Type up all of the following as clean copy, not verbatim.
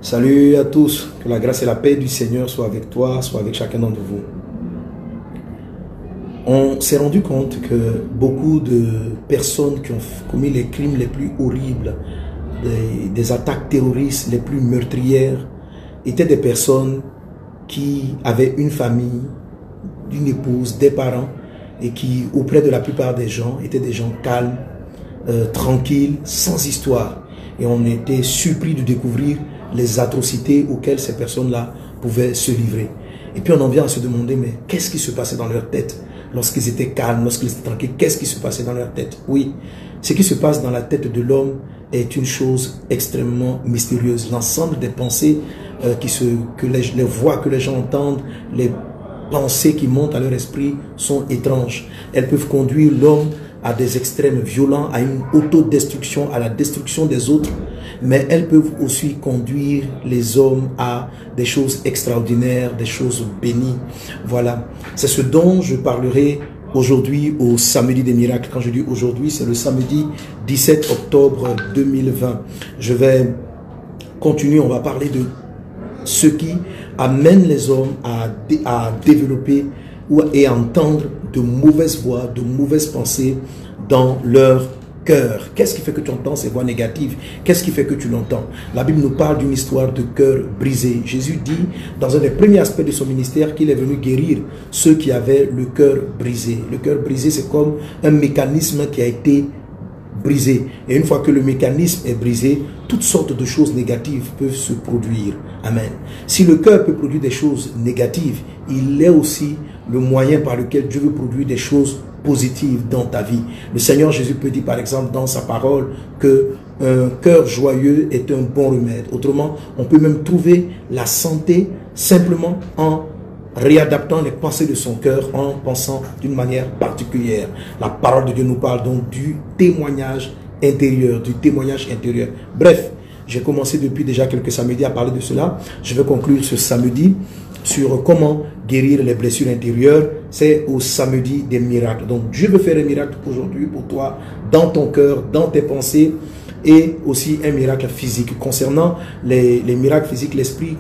Salut à tous, que la grâce et la paix du Seigneur soient avec toi, soient avec chacun d'entre vous. On s'est rendu compte que beaucoup de personnes qui ont commis les crimes les plus horribles, des attaques terroristes les plus meurtrières, étaient des personnes qui avaient une famille, une épouse, des parents, et qui, auprès de la plupart des gens, étaient des gens calmes, tranquilles, sans histoire. Et on était surpris de découvrir les atrocités auxquelles ces personnes-là pouvaient se livrer. Et puis on en vient à se demander, mais qu'est-ce qui se passait dans leur tête lorsqu'ils étaient calmes, lorsqu'ils étaient tranquilles? Qu'est-ce qui se passait dans leur tête? Oui, ce qui se passe dans la tête de l'homme est une chose extrêmement mystérieuse. L'ensemble des pensées, les voix que les gens entendent, les pensées qui montent à leur esprit sont étranges. Elles peuvent conduire l'homme à des extrêmes violents, à une autodestruction, à la destruction des autres, mais elles peuvent aussi conduire les hommes à des choses extraordinaires, des choses bénies. Voilà, c'est ce dont je parlerai aujourd'hui au Samedi des Miracles. Quand je dis aujourd'hui, c'est le samedi 17 octobre 2020. Je vais continuer, on va parler de ce qui amène les hommes à développer et à entendre de mauvaises voix, de mauvaises pensées dans leur cœur. Qu'est-ce qui fait que tu entends ces voix négatives? Qu'est-ce qui fait que tu l'entends? La Bible nous parle d'une histoire de cœur brisé. Jésus dit, dans un des premiers aspects de son ministère, qu'il est venu guérir ceux qui avaient le cœur brisé. Le cœur brisé, c'est comme un mécanisme qui a été brisé. Et une fois que le mécanisme est brisé, toutes sortes de choses négatives peuvent se produire. Amen. Si le cœur peut produire des choses négatives, il est aussi le moyen par lequel Dieu veut produire des choses positives dans ta vie. Le Seigneur Jésus peut dire par exemple dans sa parole que un cœur joyeux est un bon remède. Autrement, on peut même trouver la santé simplement en réadaptant les pensées de son cœur, en pensant d'une manière particulière. La parole de Dieu nous parle donc du témoignage intérieur, Bref, j'ai commencé depuis déjà quelques samedis à parler de cela. Je vais conclure ce samedi sur comment guérir les blessures intérieures. C'est au samedi des miracles. Donc Dieu veut faire un miracle aujourd'hui pour toi, dans ton cœur, dans tes pensées, et aussi un miracle physique. Concernant les miracles physiques, l'esprit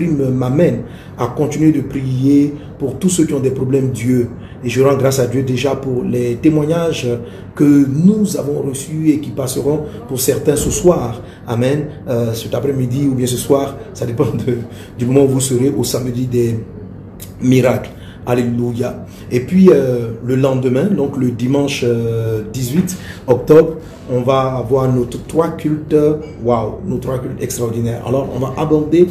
m'amène à continuer de prier pour tous ceux qui ont des problèmes Dieu. Et je rends grâce à Dieu déjà pour les témoignages que nous avons reçus et qui passeront pour certains ce soir. Amen. Cet après-midi ou bien ce soir, ça dépend du moment où vous serez au samedi des miracles. Alléluia. Et puis le lendemain, donc le dimanche 18 octobre, on va avoir nos trois cultes, nos trois cultes extraordinaires. Alors on va aborder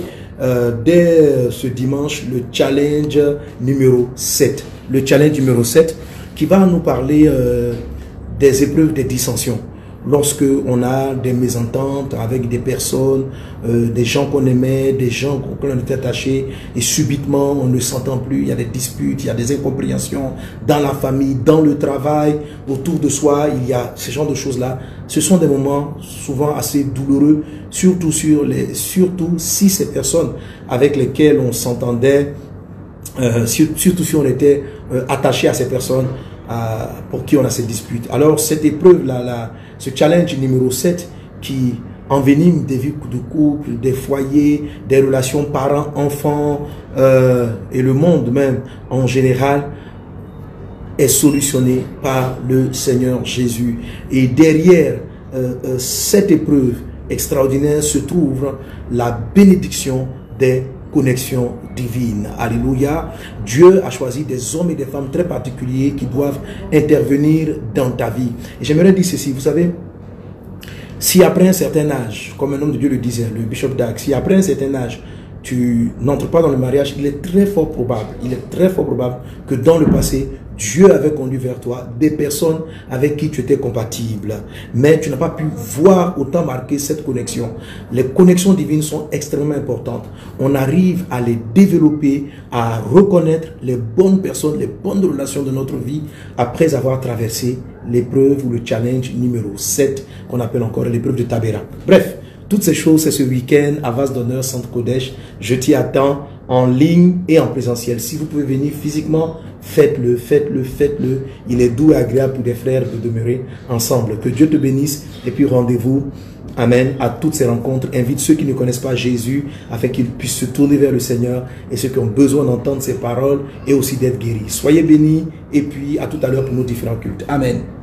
dès ce dimanche le challenge numéro 7. Le challenge numéro 7 qui va nous parler des épreuves des dissensions. Lorsque on a des mésententes avec des personnes, des gens qu'on aimait, des gens qu'on était attachés, et subitement on ne s'entend plus, il y a des disputes, il y a des incompréhensions dans la famille, dans le travail, autour de soi, il y a ce genre de choses-là. Ce sont des moments souvent assez douloureux, surtout si ces personnes avec lesquelles on s'entendait, surtout si on était attaché à ces personnes, pour qui on a ces disputes. Alors cette épreuve-là, ce challenge numéro 7 qui envenime des vies de couple, des foyers, des relations parents-enfants et le monde même en général, est solutionné par le Seigneur Jésus. Et derrière cette épreuve extraordinaire se trouve la bénédiction des connexion divine. Alléluia. Dieu a choisi des hommes et des femmes très particuliers qui doivent intervenir dans ta vie. Et j'aimerais dire ceci, vous savez, si après un certain âge, comme un homme de Dieu le disait, le bishop Dag, si après un certain âge, tu n'entres pas dans le mariage, il est très fort probable que dans le passé, Dieu avait conduit vers toi des personnes avec qui tu étais compatible. Mais tu n'as pas pu voir autant marquer cette connexion. Les connexions divines sont extrêmement importantes. On arrive à les développer, à reconnaître les bonnes personnes, les bonnes relations de notre vie après avoir traversé l'épreuve ou le challenge numéro 7 qu'on appelle encore l'épreuve de Tabera. Bref, toutes ces choses, c'est ce week-end à Vase d'Honneur Centre Kodesh. Je t'y attends en ligne et en présentiel. Si vous pouvez venir physiquement, faites-le, faites-le, faites-le. Il est doux et agréable pour des frères de demeurer ensemble. Que Dieu te bénisse et puis rendez-vous Amen. À toutes ces rencontres, invite ceux qui ne connaissent pas Jésus afin qu'ils puissent se tourner vers le Seigneur et ceux qui ont besoin d'entendre ses paroles et aussi d'être guéris. Soyez bénis et puis à tout à l'heure pour nos différents cultes. Amen.